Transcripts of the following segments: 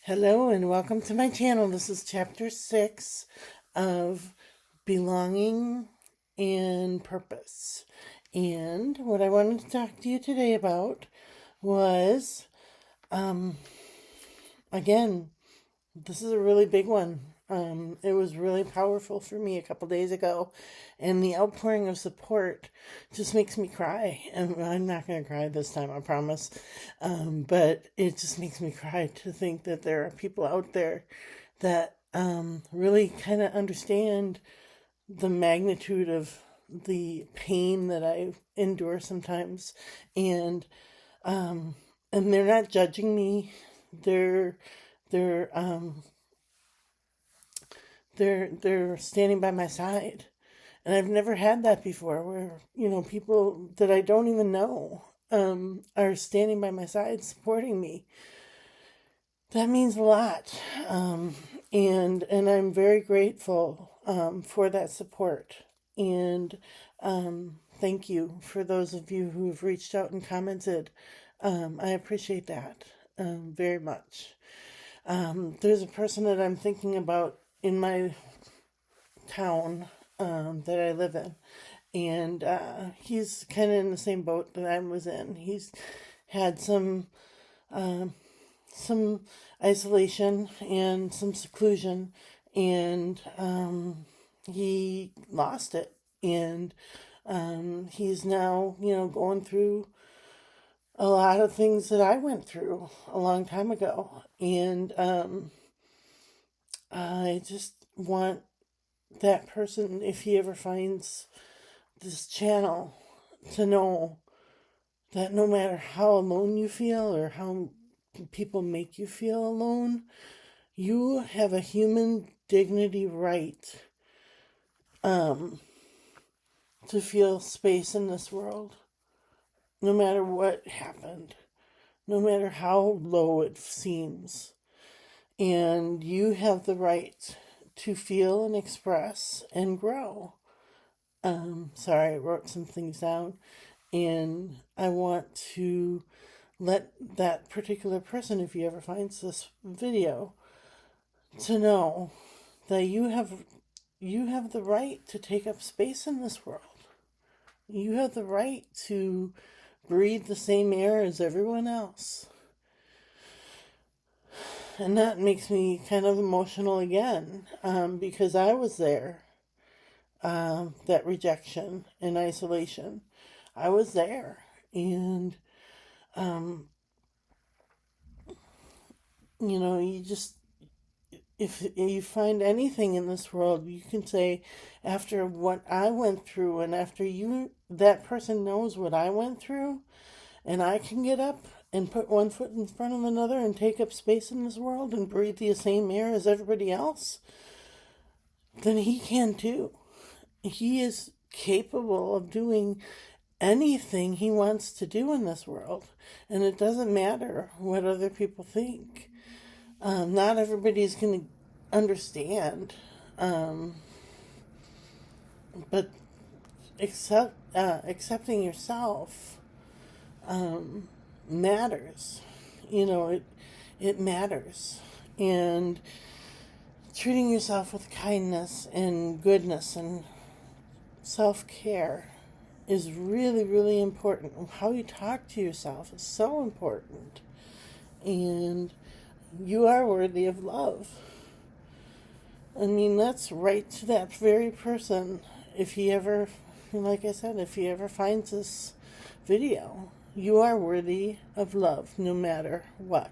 Hello and welcome to my channel. This is chapter 6 of Belonging and Purpose. And what I wanted to talk to you today about was, again, this is a really big one. It was really powerful for me a couple days ago, and the outpouring of support just makes me cry. And I'm not going to cry this time, I promise. But it just makes me cry to think that there are people out there that really kind of understand the magnitude of the pain that I endure sometimes, and and they're not judging me. They're they're um, they're standing by my side. And I've never had that before where, people that I don't even know are standing by my side supporting me. That means a lot. And I'm very grateful for that support. And thank you for those of you who have reached out and commented. I appreciate that very much. There's a person that I'm thinking about in my town that I live in, and he's kind of in the same boat that I was in. He's had some isolation and some seclusion, and he lost it, and he's now going through a lot of things that I went through a long time ago, and I just want that person, if he ever finds this channel, to know that no matter how alone you feel or how people make you feel alone, you have a human dignity right to feel space in this world, no matter what happened, no matter how low it seems. And you have the right to feel and express and grow. Sorry, I wrote some things down, and I want to let that particular person, if he ever finds this video, to know that you have the right to take up space in this world. You have the right to breathe the same air as everyone else. And that makes me kind of emotional again, because I was there. That rejection and isolation. I was there. And, you just, if you find anything in this world, you can say, after what I went through, and after that person knows what I went through, and I can get up and put one foot in front of another and take up space in this world and breathe the same air as everybody else, then he can too. He is capable of doing anything he wants to do in this world. And it doesn't matter what other people think. Not everybody's going to understand. But accepting yourself matters. It matters. And treating yourself with kindness and goodness and self-care is really, really important. How you talk to yourself is so important. And you are worthy of love. I mean, that's right to that very person. If he ever, like I said, if he ever finds this video, you are worthy of love no matter what.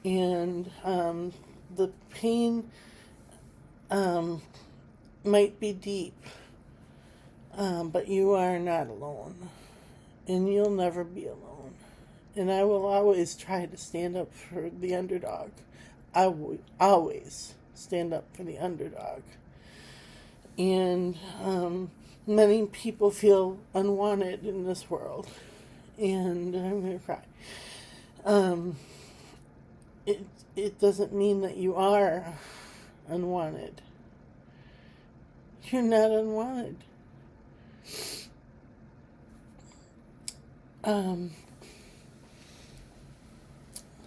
And the pain might be deep, but you are not alone. And you'll never be alone. And I will always try to stand up for the underdog. I will always stand up for the underdog. And many people feel unwanted in this world. And I'm going to cry. It doesn't mean that you are unwanted. You're not unwanted.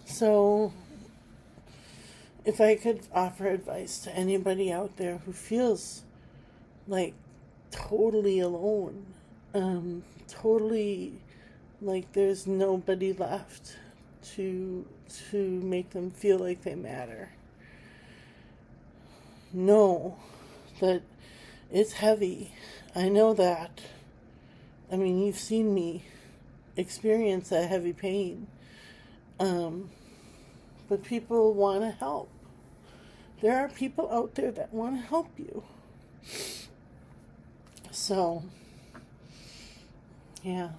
So if I could offer advice to anybody out there who feels like totally alone, totally like there's nobody left to make them feel like they matter, know that it's heavy. I know that. I mean, you've seen me experience that heavy pain. But people want to help. There are people out there that want to help you. So, yeah,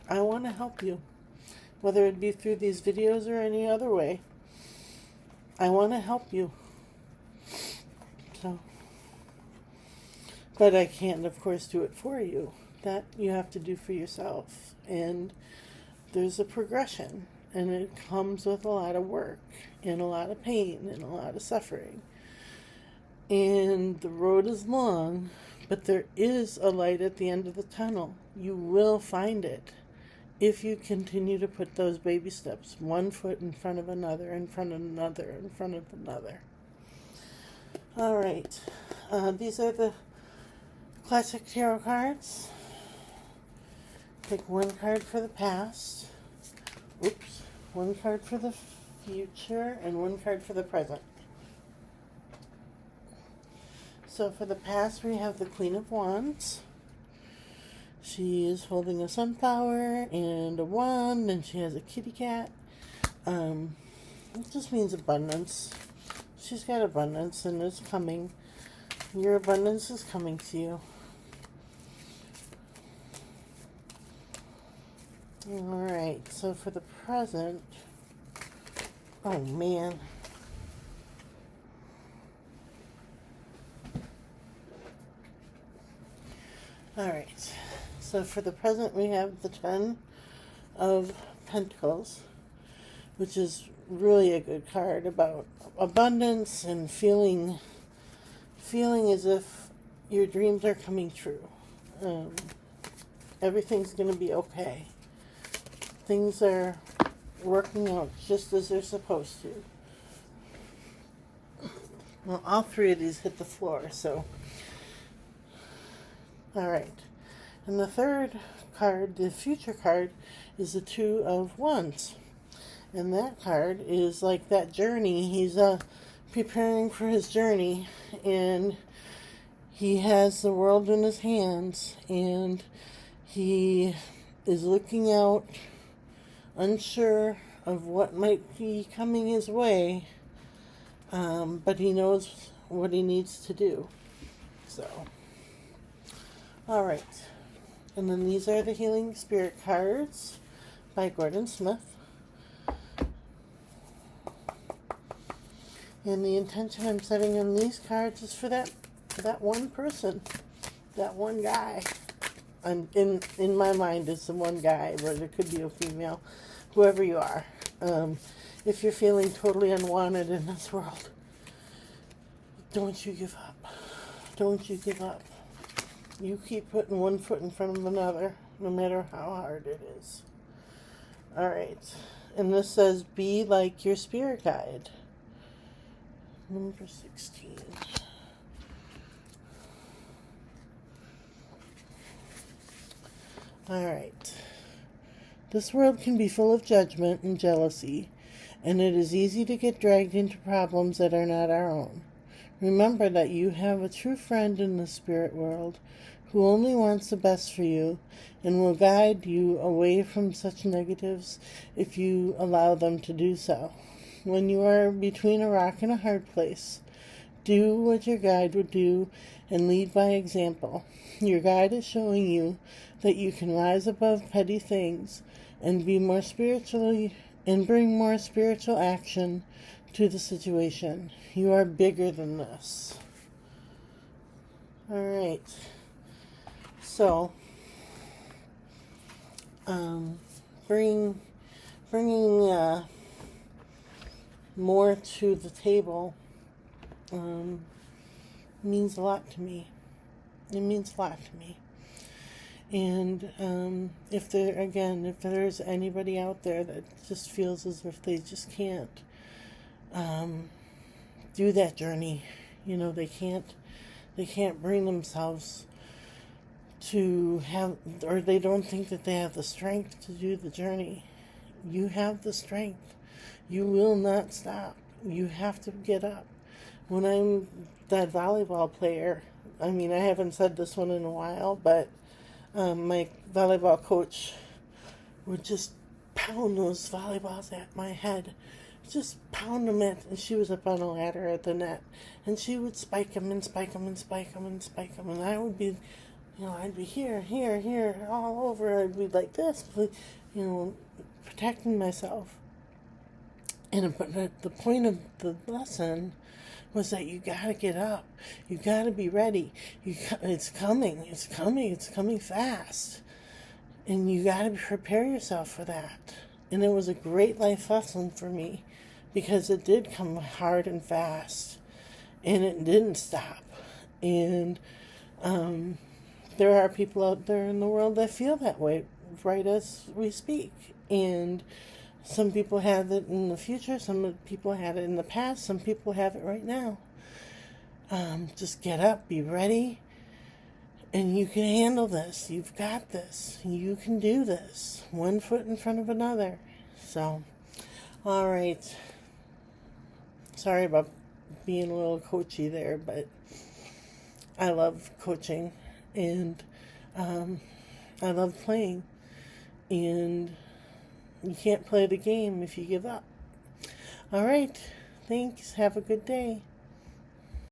I want to help you. Whether it be through these videos or any other way. I want to help you. So, but I can't, of course, do it for you. That you have to do for yourself. And there's a progression. And it comes with a lot of work. And a lot of pain. And a lot of suffering. And the road is long. But there is a light at the end of the tunnel. You will find it. If you continue to put those baby steps. One foot in front of another. In front of another. In front of another. Alright. These are the classic tarot cards. Pick one card for the past. Oops. One card for the future and one card for the present. So for the past we have the Queen of Wands. She is holding a sunflower and a wand, and she has a kitty cat. It just means abundance. She's got abundance and it's coming. Your abundance is coming to you. Alright, so for the present, oh man. Alright, so for the present we have the Ten of Pentacles, which is really a good card about abundance and feeling as if your dreams are coming true. Everything's going to be okay. Things are working out just as they're supposed to. Well, all three of these hit the floor, so. Alright. And the third card, the future card, is the Two of Wands. And that card is like that journey. He's preparing for his journey, and he has the world in his hands, and he is looking out, unsure of what might be coming his way, but he knows what he needs to do. So, alright. And then these are the Healing Spirit cards by Gordon Smith. And the intention I'm setting on these cards is for that one person, that one guy. And in my mind, it's the one guy, but it could be a female, whoever you are. If you're feeling totally unwanted in this world, don't you give up. Don't you give up. You keep putting one foot in front of another, no matter how hard it is. Alright. And this says, be like your spirit guide. Number 16. Alright. This world can be full of judgment and jealousy, and it is easy to get dragged into problems that are not our own. Remember that you have a true friend in the spirit world who only wants the best for you and will guide you away from such negatives if you allow them to do so. When you are between a rock and a hard place, do what your guide would do and lead by example. Your guide is showing you that you can rise above petty things and be more spiritually and bring more spiritual action to the situation. You are bigger than this. Alright. So, bringing more to the table means a lot to me. It means a lot to me. And if there's anybody out there that just feels as if they just can't do that journey. They can't bring themselves to have, or they don't think that they have the strength to do the journey. You have the strength. You will not stop. You have to get up. When I'm that volleyball player, I mean, I haven't said this one in a while, but my volleyball coach would just pound those volleyballs at my head. Just pound them at, and she was up on a ladder at the net, and she would spike them and spike them and spike them and spike them, and I would be, I'd be here, here, here, all over. I'd be like this, protecting myself. And the point of the lesson was that you gotta get up. You gotta be ready. It's coming. It's coming. It's coming fast. And you gotta prepare yourself for that. And it was a great life lesson for me because it did come hard and fast. And it didn't stop. And there are people out there in the world that feel that way right as we speak. And some people have it in the future, some people had it in the past, some people have it right now. Just get up, be ready, and you can handle this. You've got this. You can do this. One foot in front of another. So, all right. Sorry about being a little coachy there, but I love coaching, and I love playing, and you can't play the game if you give up. All right. Thanks. Have a good day.